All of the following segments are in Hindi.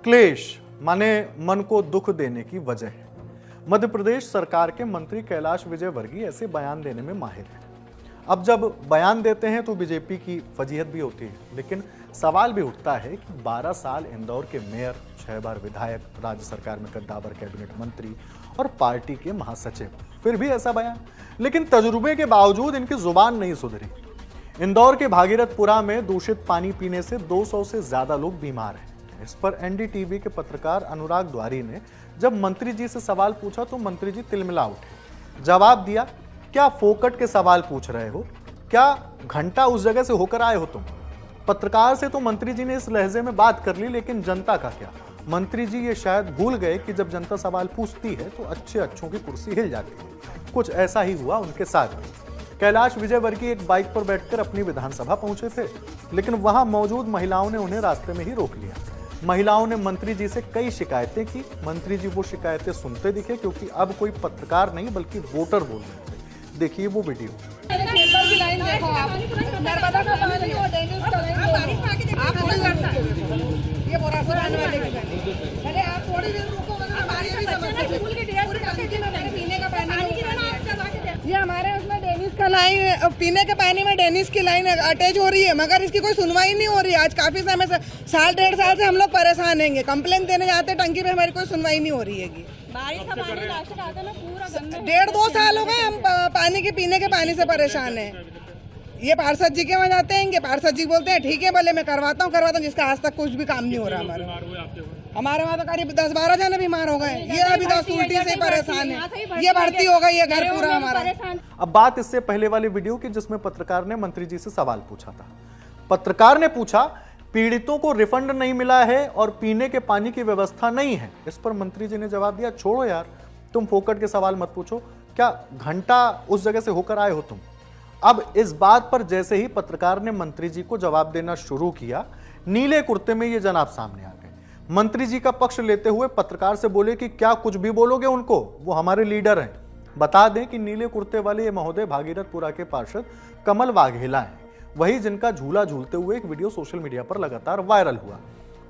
क्लेश माने मन को दुख देने की वजह है। मध्य प्रदेश सरकार के मंत्री कैलाश विजयवर्गीय ऐसे बयान देने में माहिर है। अब जब बयान देते हैं तो बीजेपी की फजीहत भी होती है, लेकिन सवाल भी उठता है कि 12 साल इंदौर के मेयर, 6 बार विधायक, राज्य सरकार में कद्दावर कैबिनेट मंत्री और पार्टी के महासचिव, फिर भी ऐसा बयान। लेकिन तजुर्बे के बावजूद इनकी जुबान नहीं सुधरी। इंदौर के भागीरथपुरा में दूषित पानी पीने से 200 से ज्यादा लोग बीमार हैं। इस पर एनडीटीवी के पत्रकार अनुराग द्वारी ने जब मंत्री जी से सवाल पूछा तो मंत्री जी तिलमिला उठे। जवाब दिया, क्या फोकट के सवाल पूछ रहे हो? क्या घंटा उस जगह से होकर आए हो तुम? पत्रकार से तो मंत्री जी ने इस लहजे में बात कर ली, लेकिन जनता का क्या? मंत्री जी ये शायद भूल गए कि जब जनता सवाल पूछती है तो अच्छों की कुर्सी हिल जाती है। कुछ ऐसा ही हुआ उनके साथ भी। कैलाश विजयवर्गीय एक बाइक पर बैठकर अपनी विधानसभा पहुंचे थे, लेकिन वहां मौजूद महिलाओं ने उन्हें रास्ते में ही रोक लिया। महिलाओं ने मंत्री जी से कई शिकायतें की। मंत्री जी वो शिकायतें सुनते दिखे, क्योंकि अब कोई पत्रकार नहीं बल्कि वोटर बोल रहे थे। देखिए वो वीडियो। ये हमारे उसमें डेनिस का लाइन, पीने के पानी में डेनिस की लाइन अटैच हो रही है, मगर इसकी कोई सुनवाई नहीं हो रही है। आज काफी समय से, साल 1.5 साल से हम लोग परेशान हैं। कंप्लेन देने जाते हैं टंकी पे, हमारी कोई सुनवाई नहीं हो रही है। बारिश का पानी लास्ट आता ना पूरा गंदा। 1.5-2 साल हो गए हम पानी के, पीने के पानी से परेशान हैं। ये पार्षद जी के वहाँ जाते हैं, पार्षद जी बोलते हैं ठीक है बोले मैं करवाता हूँ, जिसका आज तक कुछ भी काम नहीं हो रहा। हमारे वहाँ तो करीब 10-12 जने बीमार हो गए। ये अभी 10 उल्टी से परेशान है। ये भर्ती हो गई है घर पूरा हमारा। अब बात इससे पहले वाली वीडियो की, जिसमें पत्रकार ने मंत्री जी से सवाल पूछा था। पत्रकार ने पूछा, पीड़ितों को रिफंड नहीं मिला है और पीने के पानी की व्यवस्था नहीं है। इस पर मंत्री जी ने जवाब दिया, छोड़ो यार, तुम फोकट के सवाल मत पूछो। क्या घंटा उस जगह से होकर आए हो तुम? अब इस बात पर जैसे ही पत्रकार ने मंत्री जी को जवाब देना शुरू किया, नीले कुर्ते में ये जनाब सामने आ गए। मंत्री जी का पक्ष लेते हुए पत्रकार से बोले कि क्या कुछ भी बोलोगे उनको, वो हमारे लीडर हैं। बता दें कि नीले कुर्ते वाले ये महोदय भागीरथपुरा के पार्षद कमल वाघेला हैं, वही जिनका झूला झूलते हुए एक वीडियो सोशल मीडिया पर लगातार वायरल हुआ।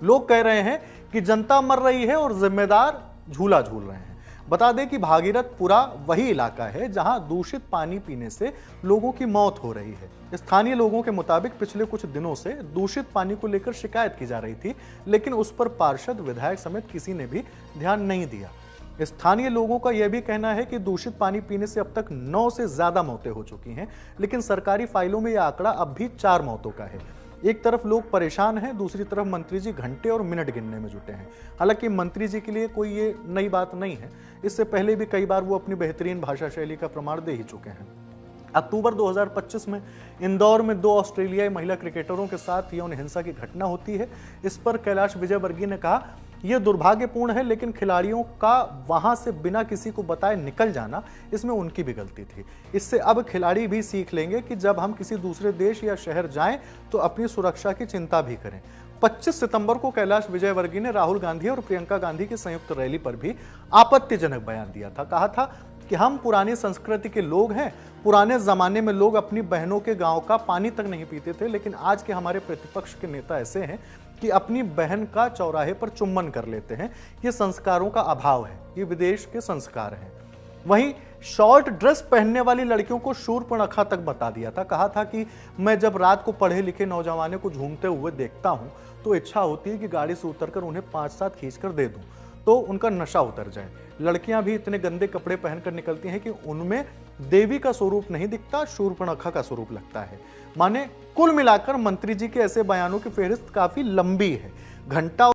लोग कह रहे हैं कि जनता मर रही है और जिम्मेदार झूला झूल रहे हैं। बता दें कि भागीरथपुरा वही इलाका है जहां दूषित पानी पीने से लोगों की मौत हो रही है। स्थानीय लोगों के मुताबिक पिछले कुछ दिनों से दूषित पानी को लेकर शिकायत की जा रही थी, लेकिन उस पर पार्षद, विधायक समेत किसी ने भी ध्यान नहीं दिया। स्थानीय लोगों का यह भी कहना है कि दूषित पानी पीने से अब तक 9 से ज्यादा मौतें हो चुकी हैं, लेकिन सरकारी फाइलों में यह आंकड़ा अब भी 4 मौतों का है। एक तरफ लोग परेशान हैं, दूसरी तरफ मंत्री जी घंटे और मिनट गिनने में जुटे हैं। हालांकि मंत्री जी के लिए कोई ये नई बात नहीं है, इससे पहले भी कई बार वो अपनी बेहतरीन भाषा शैली का प्रमाण दे ही चुके हैं। अक्टूबर 2025 में इंदौर में 2 ऑस्ट्रेलियाई महिला क्रिकेटरों के साथ यौन हिंसा की घटना होती है। इस पर कैलाश विजयवर्गीय ने कहा, यह दुर्भाग्यपूर्ण है, लेकिन खिलाड़ियों का वहां से बिना किसी को बताए निकल जाना, इसमें उनकी भी गलती थी। इससे अब खिलाड़ी भी सीख लेंगे कि जब हम किसी दूसरे देश या शहर जाएं तो अपनी सुरक्षा की चिंता भी करें। 25 सितंबर को कैलाश विजयवर्गीय ने राहुल गांधी और प्रियंका गांधी की संयुक्त रैली पर भी आपत्तिजनक बयान दिया था। कहा था कि हम पुरानी संस्कृति के लोग हैं। पुराने जमाने में लोग अपनी बहनों के गांव का पानी तक नहीं पीते थे, लेकिन आज के हमारे प्रतिपक्ष के नेता ऐसे हैं कि अपनी बहन का चौराहे पर चुम्बन कर लेते हैं। ये संस्कारों का अभाव है, ये विदेश के संस्कार हैं। वहीं शॉर्ट ड्रेस पहनने वाली लड़कियों को शूर्पणखा तक बता दिया था। कहा था कि मैं जब रात को पढ़े लिखे नौजवानों को झूमते हुए देखता हूं तो इच्छा होती है कि गाड़ी से उतरकर उन्हें 5-7 खींचकर दे दूं तो उनका नशा उतर जाए। लड़कियां भी इतने गंदे कपड़े पहनकर निकलती हैं कि उनमें देवी का स्वरूप नहीं दिखता, शूर्पणखा का स्वरूप लगता है। माने कुल मिलाकर मंत्री जी के ऐसे बयानों की फेहरिस्त काफी लंबी है। घंटा